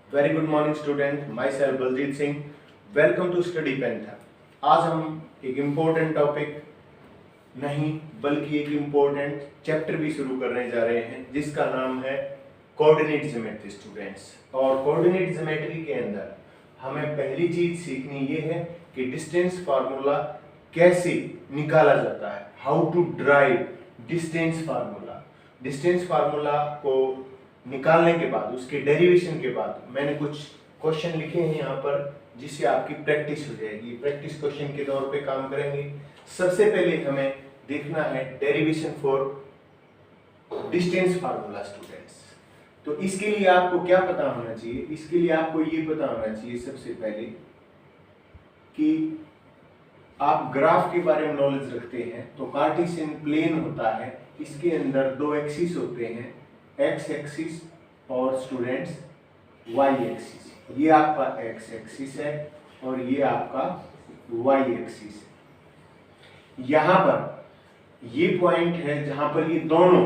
Very good morning student, myself Baljeet Singh. Welcome to Study Panther. आज हम एक important topic नहीं बल्कि एक इम्पोर्टेंट चैप्टर भी शुरू करने जा रहे हैं जिसका नाम है कोऑर्डिनेट ज्योमेट्री स्टूडेंट्स। और कोऑर्डिनेट ज्योमेट्री के अंदर हमें पहली चीज सीखनी ये है कि डिस्टेंस फार्मूला कैसे निकाला जाता है, how to derive distance formula. Distance formula को निकालने के बाद, उसके डेरिवेशन के बाद मैंने कुछ क्वेश्चन लिखे हैं यहाँ पर जिससे आपकी प्रैक्टिस हो जाएगी। प्रैक्टिस क्वेश्चन के तौर पे काम करेंगे। सबसे पहले हमें देखना है derivation for distance formula students. तो इसके लिए आपको क्या पता होना चाहिए? इसके लिए आपको ये पता होना चाहिए सबसे पहले कि आप ग्राफ के बारे में नॉलेज रखते हैं तो कार्टेशियन प्लेन होता है, इसके अंदर दो एक्सिस होते हैं, एक्स एक्सिस और स्टूडेंट्स वाई एक्सिस। ये आपका एक्स एक्सिस है और ये आपका वाई एक्सिस है। यहां पर ये पॉइंट है जहां पर ये दोनों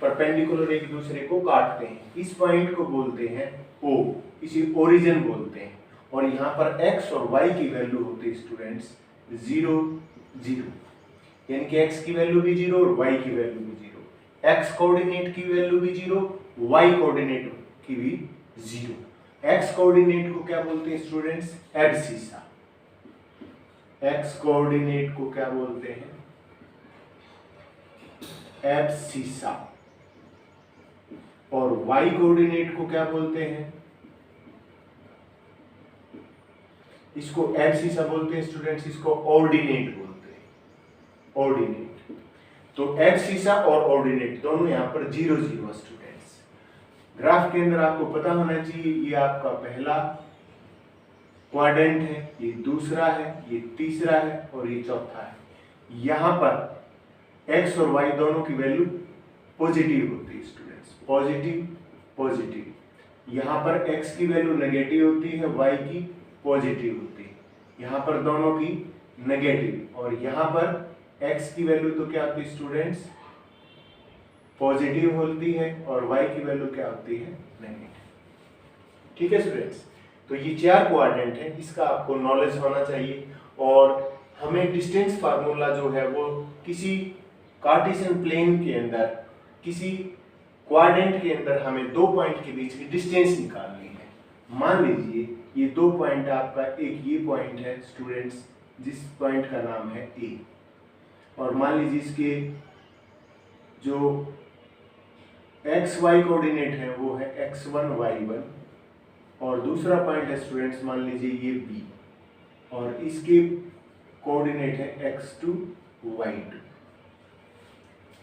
परपेंडिकुलर एक दूसरे को काटते हैं। इस पॉइंट को बोलते हैं ओ, इसे ओरिजिन बोलते हैं। और यहाँ पर x और y की वैल्यू होती है स्टूडेंट्स 0 0, यानी कि x की वैल्यू भी 0 और y की वैल्यू भी 0। x कोऑर्डिनेट की वैल्यू भी 0, y कोऑर्डिनेट की भी 0। x कोऑर्डिनेट को क्या बोलते हैं स्टूडेंट्स? एब्सिसा। x कोऑर्डिनेट को क्या बोलते हैं? एब्सिसा। और y कोऑर्डिनेट को क्या बोलते हैं? इसको एब्सिसा बोलते हैं स्टूडेंट्स, इसको ऑर्डिनेट बोलते हैं, ऑर्डिनेट। तो एब्सिसा और ऑर्डिनेट दोनों यहां पर 0 0 स्टूडेंट्स। ग्राफ के अंदर आपको पता होना चाहिए ये आपका पहला क्वाड्रेंट है, ये दूसरा है, ये तीसरा है और ये चौथा है। यहां पर x और y दोनों की वैल्यू पॉजिटिव होती है स्टूडेंट्स, पॉजिटिव पॉजिटिव। यहां पर x की वैल्यू नेगेटिव होती है, y की पॉजिटिव होती है। यहां पर दोनों की नेगेटिव। और यहां पर x की वैल्यू तो क्या होती है स्टूडेंट्स? पॉजिटिव होती है और y की वैल्यू क्या होती है? नेगेटिव। ठीक है स्टूडेंट्स, तो ये चार क्वाड्रेंट है, इसका आपको नॉलेज होना चाहिए। और हमें डिस्टेंस फार्मूला जो है वो किसी कार्टेशियन प्लेन के अंदर, किसी क्वाड्रेंट के अंदर हमें दो पॉइंट के बीच की डिस्टेंस निकालनी है। मान लीजिए ये दो पॉइंट आपका, एक ये पॉइंट है स्टूडेंट्स जिस पॉइंट का नाम है ए, और मान लीजिए इसके जो एक्स वाई कोऑर्डिनेट है वो है x1 y1, और दूसरा पॉइंट है स्टूडेंट्स मान लीजिए ये बी, और इसके कोऑर्डिनेट है x2 y2,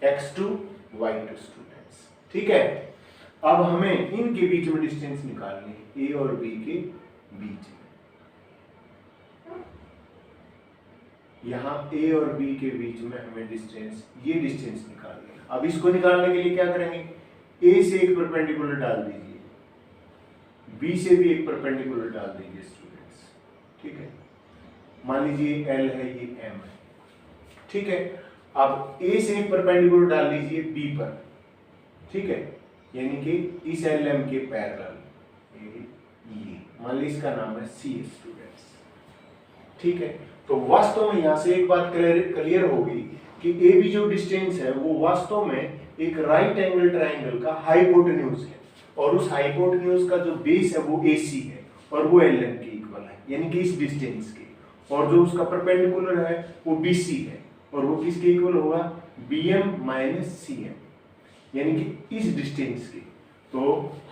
x2 y2 students. ठीक है, अब हमें इनके बीच में डिस्टेंस निकालनी है, ए और बी के बीच में। यहां ए और बी के बीच में हमें डिस्टेंस, ये डिस्टेंस निकालनी है। अब इसको निकालने के लिए क्या करेंगे? ए से एक परपेंडिकुलर डाल दीजिए, बी से भी एक परपेंडिकुलर डाल दीजिए स्टूडेंट्स। ठीक है, मान लीजिए एल है, ये एम है। ठीक है, अब ए से एक परपेंडिकुलर डाल दीजिए बी पर। ठीक है, यानी कि इस एल एम के पैरेलल ये, मान लीजिए इसका नाम है सी स्टूडेंट्स। ठीक है, तो वास्तव में यहां से एक बात क्लियर होगी कि ए बी जो डिस्टेंस है वो वास्तव में एक राइट एंगल ट्राइंगल का हाइपोटेन्यूज है, और उस हाइपोटेन्यूज का जो बेस है वो AC है और वो LN के इक्वल है, यानी कि इस डिस्टेंस के। और जो उसका परपेंडिकुलर है वो BC है, और वो किसके इक्वल होगा? BM माइनस CM, यानी कि इस डिस्टेंस के। तो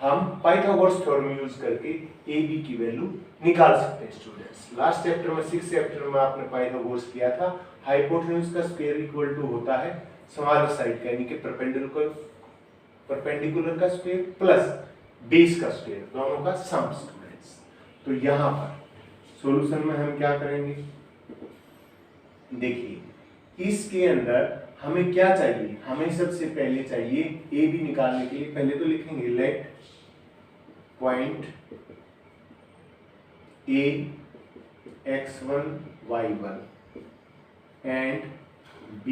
हम पाइथागोरस थ्योरम यूज करके AB की वैल्यू निकाल सकते हैं स्टूडेंट्स। लास्ट चैप्टर में 6th चैप्टर में आपने पाइथागोरस किया था। हाइपोटेन्यूज का स्क्वायर इक्वल टू होता है स्मॉलर साइड का, यानी कि परपेंडिकुलर का स्क्वायर प्लस बेस का स्क्वायर, दोनों का सम स्टूडेंट्स। तो यहां पर सॉल्यूशन में हम क्या करेंगे? देखिए, इसके अंदर हमें क्या चाहिए? हमें सबसे पहले चाहिए ए बी निकालने के लिए पहले तो लिखेंगे let point A x1 y1 and b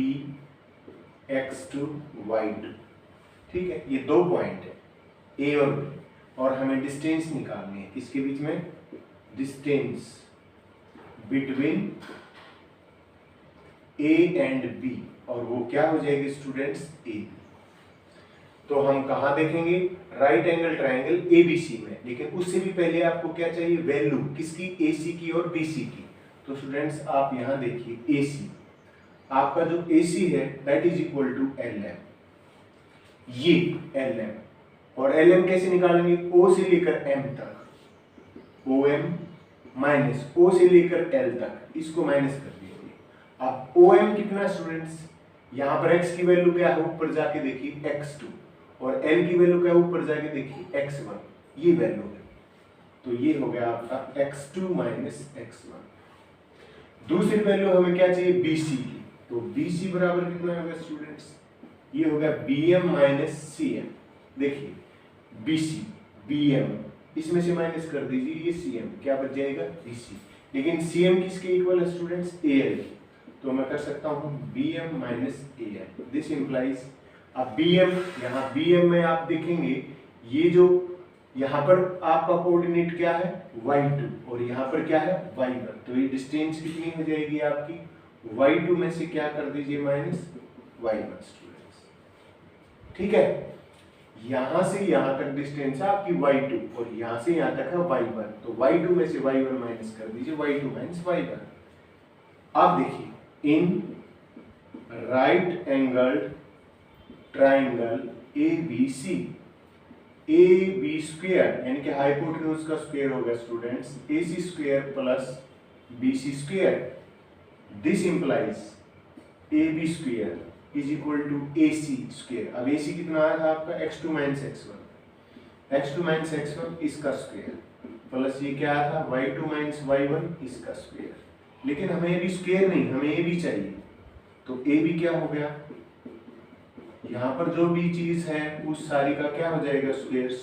x2 y2। ठीक है, ये दो पॉइंट है ए और बी। और हमें डिस्टेंस निकालनी है किसके बीच में, distance between A and B, और वो क्या हो जाएगी स्टूडेंट्स, ए। तो हम कहाँ देखेंगे, राइट एंगल ट्रायंगल एबीसी में, लेकिन उससे भी पहले आपको क्या चाहिए, वैल्यू किसकी, एसी की और बीसी की। तो स्टूडेंट्स आप यहाँ देखिए एसी, आपका जो एसी है that is equal to LM, ये एलएम, और एलएम कैसे निकालेंगे, ओ से लेकर एम तक, ओ एम माइनस ओ से लेकर एल तक, इसको माइनस कर दीजिए। अब ओ एम कितना स्टूडेंट्स, यहाँ पर x की वैल्यू क्या है, ऊपर जाके देखिए x2, और l की वैल्यू क्या है, ऊपर जाके देखिए x1, ये वैल्यू है। तो ये हो गया आपका x2 माइनस x1। दूसरी वैल्यू हमें क्या चाहिए, bc की, तो bc बराबर कितना होगा स्टूडेंट्स, ये हो गया bm माइनस cm। देखिए bc bm, इसमें से माइनस कर दीजिए ये cm, क्या बच जाएगा bc, लेकिन cm किसके इक्वल है स्टूडेंट्स, al, तो मैं कर सकता हूँ bm minus al, this implies. अब bm, यहाँ bm में आप देखेंगे ये जो यहाँ पर आपका कोऑर्डिनेट क्या है y2, और यहाँ पर क्या है y1, तो ये डिस्टेंस कितनी हो जाएगी आपकी, y2 में से क्या कर दीजिए माइनस y1 स्टूडेंट्स, ठीक है। यहाँ से यहाँ तक डिस्टेंस है आपकी y2, और यहाँ से यहाँ तक है y1, तो y2 में से y1 माइनस कर दीजिए, y2 माइनस y1। अब देखिए in right angled triangle ABC, A B square यानी कि हाइपोटेन्यूज का स्क्वायर होगा students AC square plus BC square, this implies AB square is equal to AC square. अब AC कितना आया था आपका, x2 minus x1, x2 minus x1 इसका स्क्वायर, प्लस ये क्या आया था y2 माइनस y1 इसका स्क्वायर, लेकिन हमें AB स्क्वायर नहीं, हमें AB चाहिए, तो AB क्या हो गया, यहाँ पर जो भी चीज है उस सारी का क्या हो जाएगा स्क्वायर,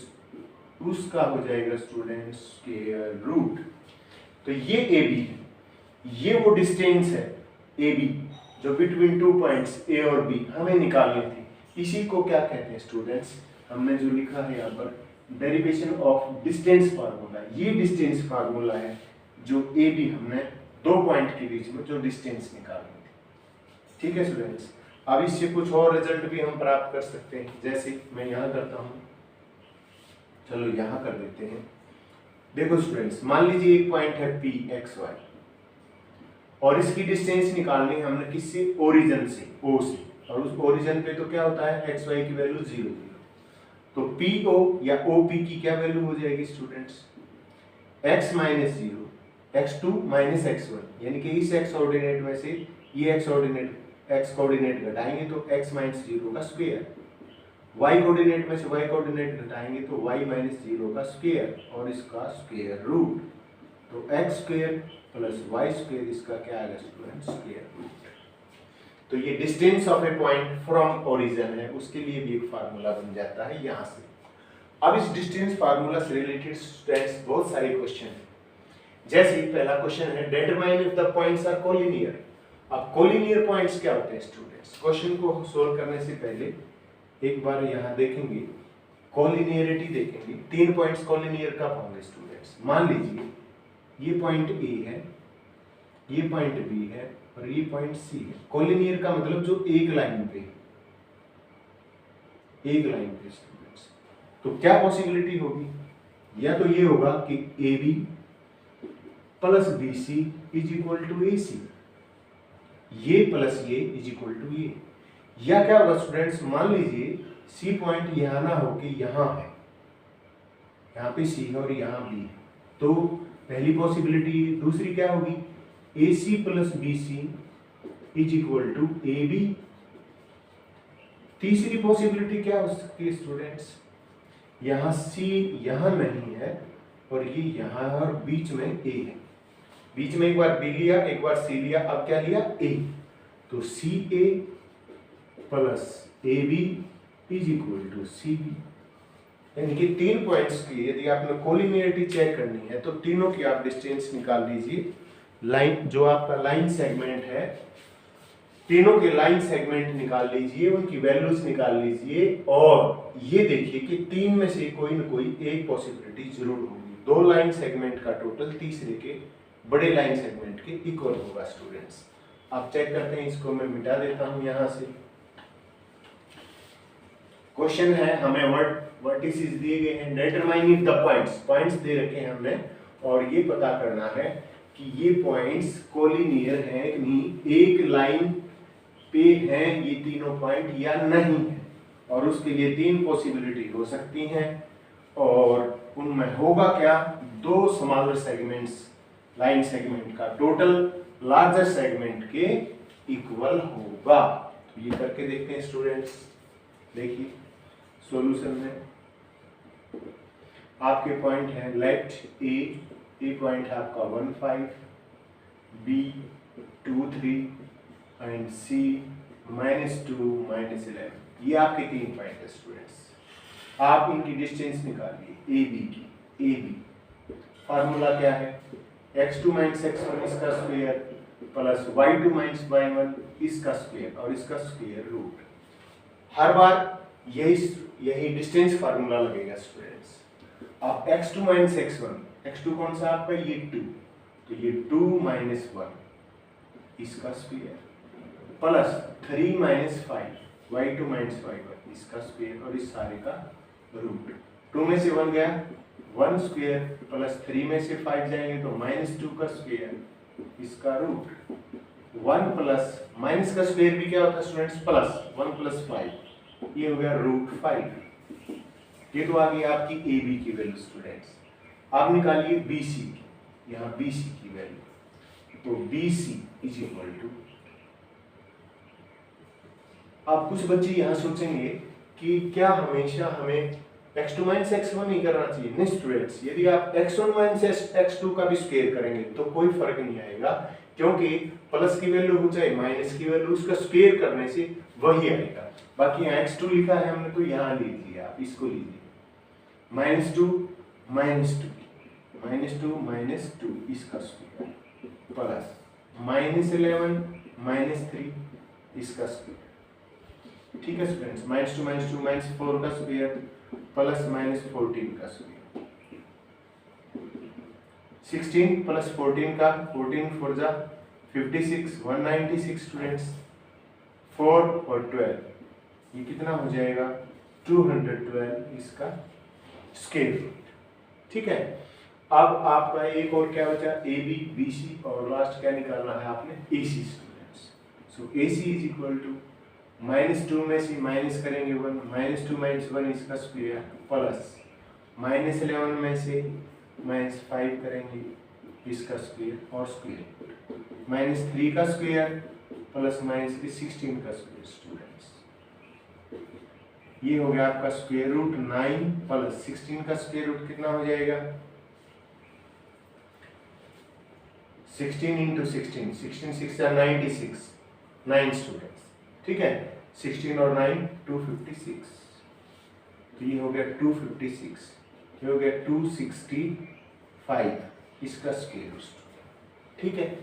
उसका हो जाएगा स्टूडेंट स्क्वायर रूट। तो ये AB है, ये वो डिस्टेंस है AB जो बिटवीन टू पॉइंट्स A और B हमें निकालनी थी, इसी को क्या कहते हैं स्टूडेंट्स, हमने जो लिखा है यहाँ पर डेरिवेशन ऑफ डिस्टेंस फार्मूला, ये डिस्टेंस फार्मूला है जो AB हमने दो पॉइंट के बीच में जो डिस्टेंस निकालनी थी, ठीक है स्टूडेंट्स। अब इससे कुछ और रिजल्ट भी हम प्राप्त कर सकते हैं, जैसे मैं यहाँ करता हूँ, चलो यहाँ कर देते हैं। देखो स्टूडेंट्स, मान लीजिए एक पॉइंट है PXY और इसकी डिस्टेंस निकालनी है हमने किससे, ओरिजिन से, O से, और उस ओरिजिन पे तो क्या होता है XY की वैल्यू 0 0, तो PO या OP की क्या वैल्यू हो जाएगी students, x minus 0, x2 minus x1, यानी कि इस x ऑर्डिनेट में से ये x कोऑर्डिनेट घटाएंगे तो x माइनस 0 का स्क्वायर, y कोऑर्डिनेट में से y कोऑर्डिनेट घटाएंगे तो y माइनस 0 का स्क्वायर, और इसका स्क्वायर रूट, तो x square plus y square, इसका क्या आएगा स्टूडेंट, स्क्वायर रूट। तो ये distance of A point from origin है, उसके लिए भी एक फार्मूला बन जाता है यहाँ से। अब इस डिस्टेंस फार्मूला से रिलेटेड स्टूडेंट्स बहुत सारे क्वेश्चन हैं, जैसे पहला क्वेश्चन है determine if the points are collinear. अब कोलिनियर पॉइंट्स क्या होते हैं स्टूडेंट्स, क्वेश्चन को सोल्व करने से पहले एक बार यहाँ देखेंगे, कोलिनियरिटी देखेंगे, तीन पॉइंट्स कोलिनियर कब होंगे स्टूडेंट्स। मान लीजिए ये पॉइंट A है, ये पॉइंट B है और ये पॉइंट C है। कोलिनियर का मतलब जो एक लाइन पे स्टूडेंट्स, तो क्या पॉसिबिलिटी होगी, या तो ये होगा कि AB plus BC is equal to AC, ये प्लस ये इज इक्वल टू ये, या क्या होगा स्टूडेंट्स, मान लीजिए C पॉइंट यहाँ ना हो कि यहाँ है, यहाँ पे C है और यहाँ B है, तो पहली पॉसिबिलिटी। दूसरी क्या होगी, AC plus BC is equal to AB। तीसरी पॉसिबिलिटी क्या हो सकती है स्टूडेंट्स, यहाँ C यहाँ नहीं है और ये यहाँ है और बीच में A है, बीच में एक बार B लिया एक बार C लिया, अब क्या लिया A, तो CA plus AB is equal to CB। यानी कि तीन पॉइंट्स की यदि आपने कोलिनियरिटी चेक करनी है तो तीनों की आप डिस्टेंस निकाल लीजिए। लाइन जो आपका लाइन सेगमेंट है तीनों के लाइन सेगमेंट निकाल लीजिए, उनकी वैल्यूज निकाल लीजिए और ये देखिए कि तीन में से कोई न कोई एक पॉसिबिलिटी जरूर होगी। दो लाइन सेगमेंट का टोटल तीसरे के बड़े लाइन सेगमेंट के इक्वल होगा स्टूडेंट्स। आप चेक करते हैं, इसको मैं मिटा देता हूं यहां से। क्वेश्चन है, हमें वर्टिसेस दिए गए हैं, डिटरमाइन इफ द पॉइंट्स दे रखे हैं हमने और ये पता करना है कि ये पॉइंट्स कोलिनियर हैं कि नहीं, एक लाइन पे हैं ये तीनों पॉइंट या नहीं है। और उसके लिए तीन पॉसिबिलिटी हो सकती हैं और उनमें होगा क्या, दो स्मॉलर सेगमेंट्स लाइन सेगमेंट का टोटल लार्जर सेगमेंट के इक्वल होगा। तो ये करके देखते हैं स्टूडेंट्स। देखिए सॉल्यूशन में आपके पॉइंट है, लेट ए पॉइंट है आपका 1 5, बी 2 3 एंड सी -2 -11। ये आपके तीन पॉइंट है स्टूडेंट्स। आप इनकी डिस्टेंस निकालिए ए बी की। ए बी फार्मूला क्या है, x2 - x1 इसका स्क्वायर प्लस y2 - y1 इसका स्क्वायर और इसका स्क्वायर रूट। हर बार यही डिस्टेंस फार्मूला लगेगा स्टूडेंट्स। अब x2 - x1, x2 कौन सा आपका, ये 2, तो ये 2 - 1 इसका स्क्वायर प्लस 3 - 5 y2 - y1 इसका स्क्वायर और इस सारे का रूट। 2 में से 1 गया, 1 स्क्वायर प्लस 3 में से 5 जाएंगे तो -2 का स्क्वायर इसका रूट। 1 प्लस माइनस का स्क्वायर भी क्या होता है स्टूडेंट्स, प्लस 1 + 5, ये हो गया √5। ये तो आ गई आपकी ए बी की वैल्यू स्टूडेंट्स। अब निकालिए बी सी की, यहाँ बी सी की वैल्यू, तो B C is equal to, अब कुछ बच्चे यहाँ सोचेंगे कि क्या हमेशा हमें x2 - x1 ही करना चाहिए। नहीं स्टूडेंट्स, यदि आप x1 - x2 का भी स्क्वायर करेंगे तो कोई फर्क नहीं आएगा, क्योंकि प्लस की वैल्यू हो चाहे माइनस की वैल्यू, उसका स्क्वायर करने से वही आएगा। बाकी यहाँ x2 लिखा है हमने तो यहाँ लीजिए, आप इसको लीजिए, -2 -2 इसका स्क्वायर प्लस -11 -3 इसका स्क्वायर। ठीक है स्टूडेंट्स, -2 -4 का स्क्वायर प्लस -14 का स्क्वायर, 16 प्लस 14 का, 14 4 जा 56, 196 स्टूडेंट्स, 4 और 12, ये कितना हो जाएगा 212 इसका स्क्वायर रूट। ठीक है, अब आपका एक और क्या बचा, ए बी बी सी और लास्ट क्या निकालना है आपने, A C students. So A C is equal to -2 में से माइनस करेंगे 1, -2 - 1 इसका स्क्वायर प्लस -11 में से -5 करेंगे इसका स्क्वायर और स्क्वायर, -3 का स्क्वायर प्लस -16 का स्क्वायर स्टूडेंट्स। ये हो गया आपका स्क्वायर रूट 9 प्लस 16 का स्क्वायर रूट कितना हो जाएगा, 16 × 16, 16 6 या 96, 9 स्टूडेंट्स। ठीक है, 16 और 9 256, तो ये हो गया 256, ये हो गया 265 इसका स्क्वायर रूट। ठीक है,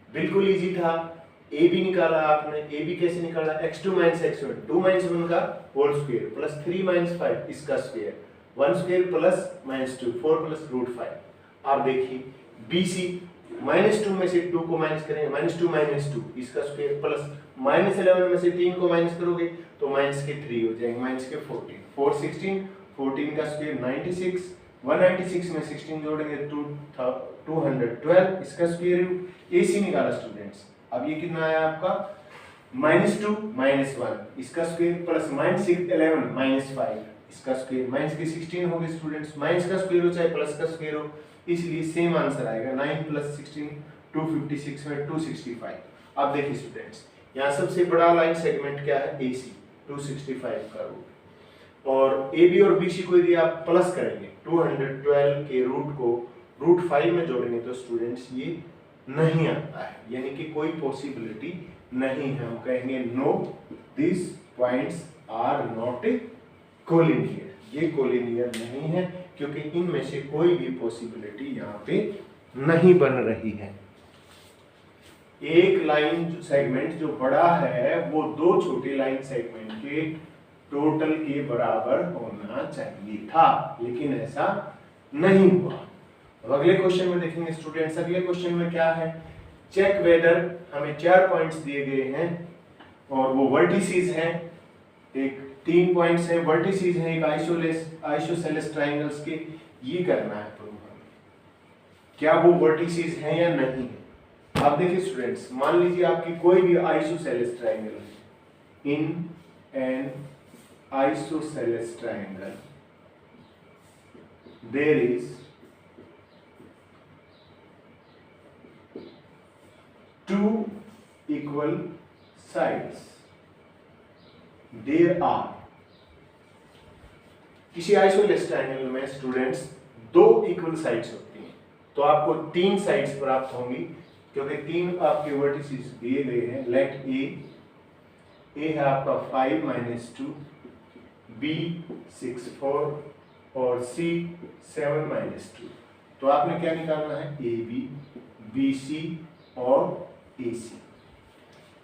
बिल्कुल इजी था। ए बी निकाला आपने, ए बी कैसे निकाला, x2 - x1, 2 - 1 का होल स्क्वायर प्लस 3 - 5 इसका स्क्वायर, 1 स्क्वायर प्लस -2, 4 प्लस √5। आप देखिए बी सी, -2 में से 2 को माइनस करेंगे, -2 - 2 इसका स्क्वायर प्लस -11 में से 3 को माइनस करोगे तो -3 हो जाएंगे, -14, 4 16, 14 का स्क्वायर 96, 196 में 16 जोड़ेंगे 212 इसका स्क्वायर रूट। ए सी निकाला स्टूडेंट्स। अब ये कितना आया आपका, -2 - 1 इसका स्क्वायर प्लस -11 - 5 इसका स्क्वायर, माइनस के 16 हो गए स्टूडेंट्स, माइनस का स्क्वायर हो चाहे प्लस का स्क्वायर हो, इसलिए सेम आंसर आएगा 9 + 16 256 में 265। अब देखिए स्टूडेंट्स, यहाँ सबसे बड़ा लाइन सेगमेंट क्या है, ए सी 265 का रूट, और ए बी और बी सी को यदि आप प्लस करेंगे 212 के रूट को √5 में जोड़ेंगे तो स्टूडेंट्स ये नहीं आता है, यानी कि कोई पॉसिबिलिटी नहीं है। हम कहेंगे no, this points are not collinear, ये कोलिनियर नहीं है क्योंकि इनमें से कोई भी पॉसिबिलिटी यहाँ पे नहीं बन रही है। एक लाइन सेगमेंट जो बड़ा है वो दो छोटे लाइन सेगमेंट के टोटल के बराबर होना चाहिए था, लेकिन ऐसा नहीं हुआ। अब अगले क्वेश्चन में देखेंगे स्टूडेंट्स। अगले क्वेश्चन में क्या है, चेक वेदर, हमें 4 पॉइंट्स दिए गए हैं और वो वर्टिसेस हैं, एक 3 पॉइंट्स हैं, वर्टिसेस हैं एक आइसोसेलेस ट्रायंगल्स के। ये करना है प्रूव हमें, क्या वो वर्टिसेस हैं या नहीं है। आप देखिए स्टूडेंट्स, मान लीजिए आपकी कोई भी आइसोसेलेस ट्रायंगल है, in an isosceles triangle there is two equal sides, there are, किसी आइसोसेलेस ट्रायंगल में स्टूडेंट्स दो इक्वल साइड्स होती हैं, तो आपको 3 साइड्स प्राप्त होंगी क्योंकि 3 आपके वर्टिसेस दिए गए हैं। लेट ए है आपका 5 - 2, बी 6 4 और सी 7 - 2। तो आपने क्या निकालना है, ए बी, बी सी और AC।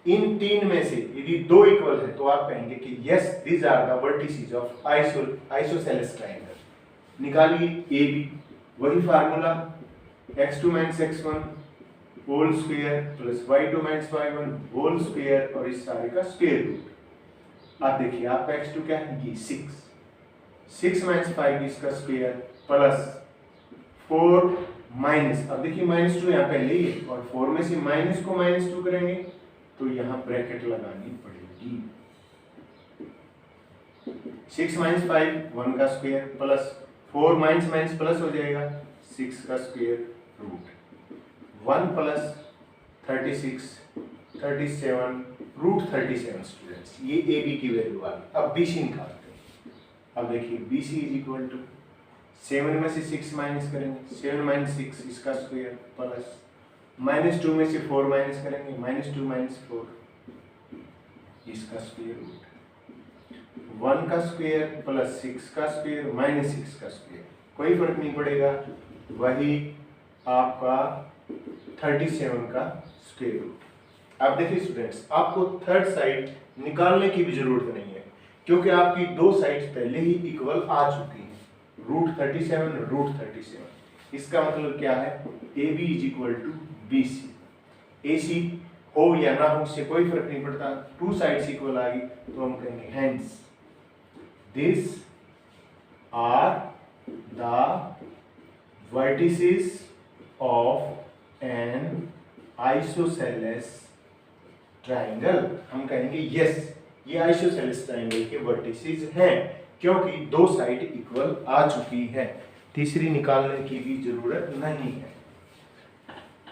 इन 3 में से यदि 2 इक्वल है तो आप कहेंगे कि yes these are the vertices of isosceles triangle. निकालिए AB, वही फार्मूला x2 - x1 whole square plus y2 - y1 whole square और इस सारे का स्क्वायर रूट। आप देखिए आपका x2 क्या है, ये 6 - 5 इसका स्क्वायर प्लस 4 माइनस, अब देखिए -2 यहाँ पहले ही है और 4 में से माइनस को -2 करेंगे तो यहाँ ब्रैकेट लगानी पड़ेगी। 6 - 5 1 का square plus 4 minus minus plus हो जाएगा 6 का square root 1 plus 36 37 root 37 students. ये ए बी की वैल्यू आ गई। अब BC निकालते हैं। अब देखिए BC इज इक्वल टू 7 में से 6 माइनस करेंगे, 7 - 6 इसका स्क्वायर प्लस -2 में से 4 माइनस करेंगे, -2 - 4 इसका स्क्वायर रूट 1 का स्क्वायर प्लस 6 का स्क्वायर माइनस 6 का स्क्वायर, कोई फर्क नहीं पड़ेगा, वही आपका 37 का स्क्वायर रूट। अब देखिए स्टूडेंट्स, आपको थर्ड साइड निकालने की भी जरूरत नहीं है क्योंकि आपकी 2 साइड्स पहले ही इक्वल आ चुकी हैं, रूट 37। इसका मतलब क्या है, AB is equal to BC। AC हो या ना हो उससे कोई फर्क नहीं पड़ता, 2 साइड्स इक्वल आ गई तो हम कहेंगे hence this are the vertices of an isosceles triangle. हम कहेंगे यस ये आइसोसेलेस ट्रायंगल के वर्टिसेस हैं क्योंकि 2 साइड इक्वल आ चुकी है, तीसरी निकालने की भी जरूरत नहीं है।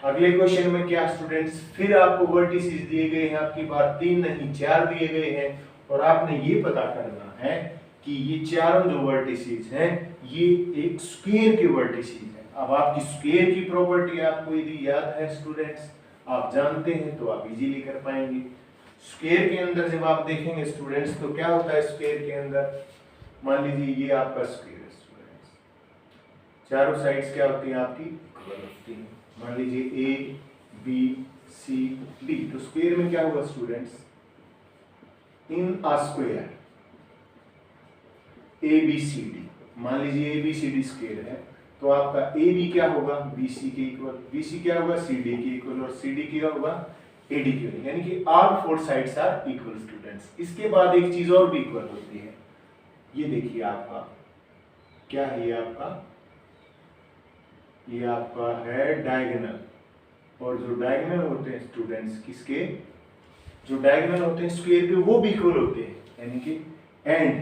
अगले क्वेश्चन में क्या स्टूडेंट्स, फिर आपको वर्टिसेस दिए गए हैं, आपकी बार 3 नहीं 4 दिए गए हैं और आपने ये पता करना है कि ये चारों जो वर्टिसेस हैं ये एक स्क्वायर के वर्टिसेस हैं। अब आपकी स्क्वायर की प्रॉपर्टी आपको यदि याद है स्टूडेंट्स, आप जानते हैं तो आप इजीली कर पाएंगे। स्क्वायर के अंदर जब आप देखेंगे स्टूडेंट्स तो क्या होता है स्क्वायर के अंदर, मान लीजिए ये आपका स्क्वायर है स्टूडेंट्स, चारों साइड्स क्या होती हैं आपकी इक्वल होती हैं। मान लीजिए A B C D, तो स्क्वायर में क्या होगा students, in a square ABCD, मान लीजिए ABCD स्क्वायर है तो आपका AB क्या होगा BC के इक्वल, BC क्या होगा CD के इक्वल और CD क्या होगा AD के इक्वल, यानी कि all 4 sides are equal students. इसके बाद एक चीज और भी इक्वल होती है, ये देखिए आपका क्या है, ये आपका है डायगोनल, और जो डायगोनल होते हैं स्टूडेंट्स किसके, जो डायगोनल होते हैं स्क्वायर के वो भी इक्वल होते हैं, यानी कि एंड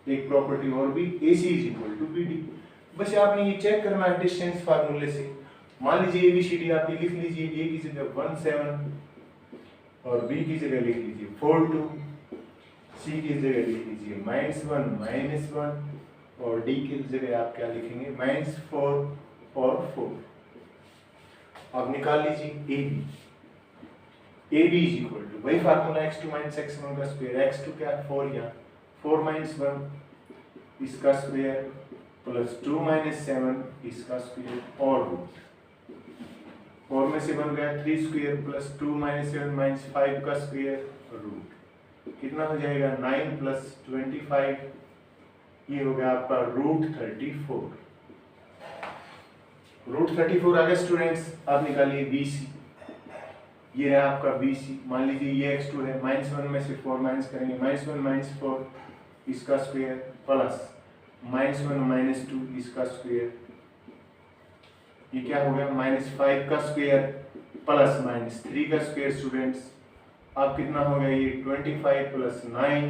एक प्रॉपर्टी और भी AC is equal to BD। बस आपने ये चेक करना है डिस्टेंस फार्मूले से। मान लीजिए ABCD आप लिख लीजिए, A की जगह 1 7 और B की जगह लिख लीजिए 4 2, C की जगह लिख लीजिए -1 -1 और D की जगह आप क्या लिखेंगे -4 और 4। अब निकाल लीजिए AB इज इक्वल टू वही फार्मूला x2 - x1 का स्क्वायर, x2 क्या है 4, या 4 - 1 इसका स्क्वायर प्लस 2 - 7 इसका स्क्वायर और रूट, 4 में से बन गया 3 स्क्वायर प्लस 2 माइनस 7 माइनस 5 का स्क्वायर रूट कितना हो जाएगा 9 प्लस 25, ये हो गया आपका रूट 34। रूट 34 आ गया स्टूडेंट्स। आप निकालिए BC, ये है आपका BC। मान लीजिए ये x2 है, -1 में से 4 माइनस करेंगे, -1 - 4 इसका स्क्वायर प्लस -1 - 2 इसका स्क्वायर, ये क्या हो गया -5 का स्क्वायर प्लस -3 का स्क्वायर स्टूडेंट्स। अब कितना हो गया ये 25 प्लस 9,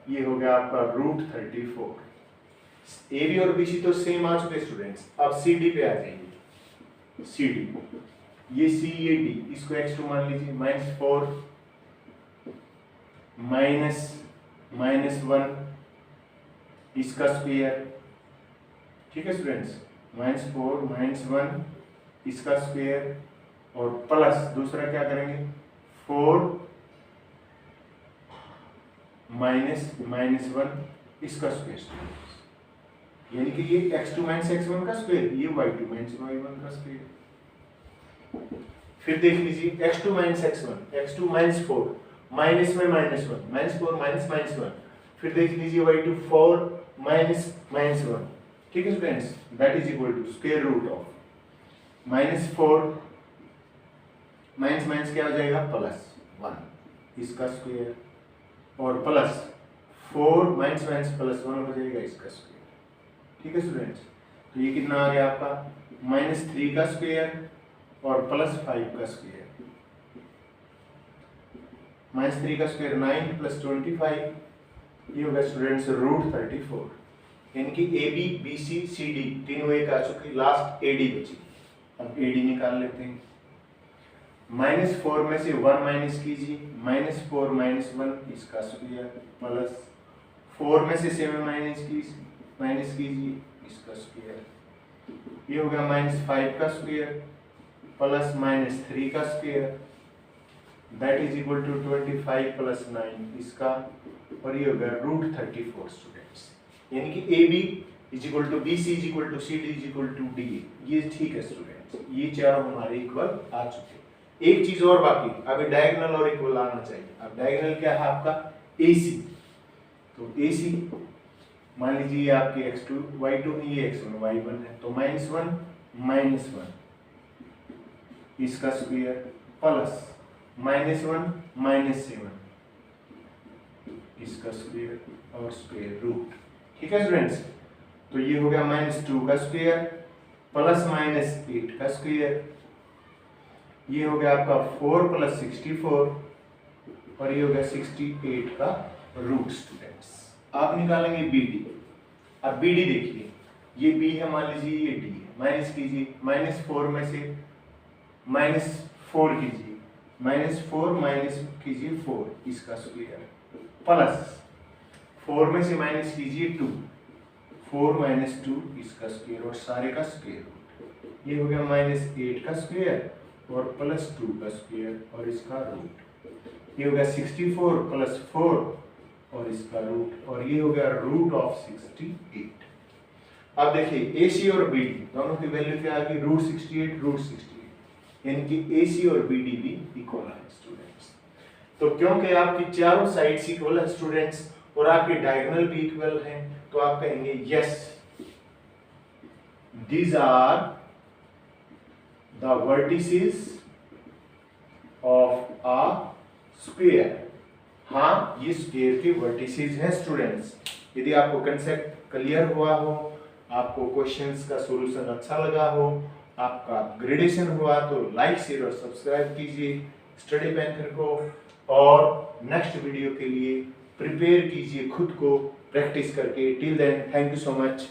ये हो गया आपका रूट 34। AB और BC तो सेम आ चुके स्टूडेंट्स। अब CD पे आ जाएंगे। CD, ये C ये D, इसको x2 मान लीजिए, -4 -1 इसका स्क्वायर, ठीक है स्टूडेंट्स, -4 -1 इसका स्क्वायर और प्लस दूसरा क्या करेंगे 4 -1 इसका स्क्वायर, यानी कि ये x2 - x1 का स्क्वायर, ये y2 - y1 का स्क्वायर। फिर देख लीजिए x2 - x1, x2 - 4 माइनस में -1 -4 -1, फिर देख लीजिए y2 4 -1, ठीक है students, that is equal to square root of -4 minus क्या हो जाएगा +1 इसका स्क्वायर और प्लस 4 माइनस +1 हो जाएगा इसका स्क्वायर, ठीक है स्टूडेंट्स। तो ये कितना आ गया आपका -3 का स्क्वायर और +5 का स्क्वायर, -3 का स्क्वायर 9 + 25, ये होगा स्टूडेंट्स रूट 34। यानी कि AB BC CD तीनों एक आ चुकी, लास्ट AD बची। अब AD निकाल लेते हैं। -4 में से 1 माइनस कीजिए, -4 - 1 इसका स्क्वायर प्लस 4 में से 7 माइनस कीजिए इसका स्क्वायर, ये हो गया -5 का स्क्वायर प्लस -3 का square, that is equal to 25 + 9 इसका, और ये हो गया रूट 34 स्टूडेंट्स। यानी कि AB = BC = CD = DA, ये ठीक है स्टूडेंट्स, ये चारों हमारे इक्वल आ चुके। एक चीज और बाकी, अभी डायगोनल और इक्वल आना चाहिए। अब डायगोनल क्या है आपका AC, तो AC मान लीजिए ये आपके x2 y2 है, ये x1 y1 है, तो -1 - 1 इसका स्क्वायर प्लस -1 - 7 इसका स्क्वायर और स्क्वायर रूट, ठीक है स्टूडेंट्स। तो ये हो गया -2 का स्क्वायर प्लस -8 का स्क्वायर, ये हो गया आपका 4 + 64 और ये हो गया 68 का रूट स्टूडेंट्स। आप निकालेंगे BD। अब BD देखिए, ये B है, मान लीजिए ये D है, माइनस कीजिए, -4 में से -4 कीजिए, -4 माइनस कीजिए 4 इसका स्क्वायर प्लस 4 में से माइनस कीजिए 2, 4 - 2 इसका स्क्वायर और सारे का स्क्वायर रूट, ये हो गया -8 का स्क्वायर और +2 का स्क्वायर और इसका रूट, ये हो गया 64 + 4 और इसका रूट, और ये हो गया रूट ऑफ 68। अब देखिए AC और BD दोनों की वैल्यू क्या आ गई, √68 √68, यानी कि AC और BD भी इक्वल है स्टूडेंट्स। तो क्योंकि आपकी चारों साइड्स इक्वल है स्टूडेंट्स और आपके डायगोनल भी इक्वल हैं, तो आप कहेंगे yes these are the vertices of a square. हाँ, ये स्क्वायर के वर्टिसेस हैं स्टूडेंट्स। यदि आपको कंसेप्ट क्लियर हुआ हो, आपको क्वेश्चंस का सॉल्यूशन अच्छा लगा हो, आपका ग्रेडेशन हुआ, तो लाइक शेयर और सब्सक्राइब कीजिए स्टडी पैंथर को, और नेक्स्ट वीडियो के लिए प्रिपेयर कीजिए खुद को प्रैक्टिस करके। Till then, thank you so much.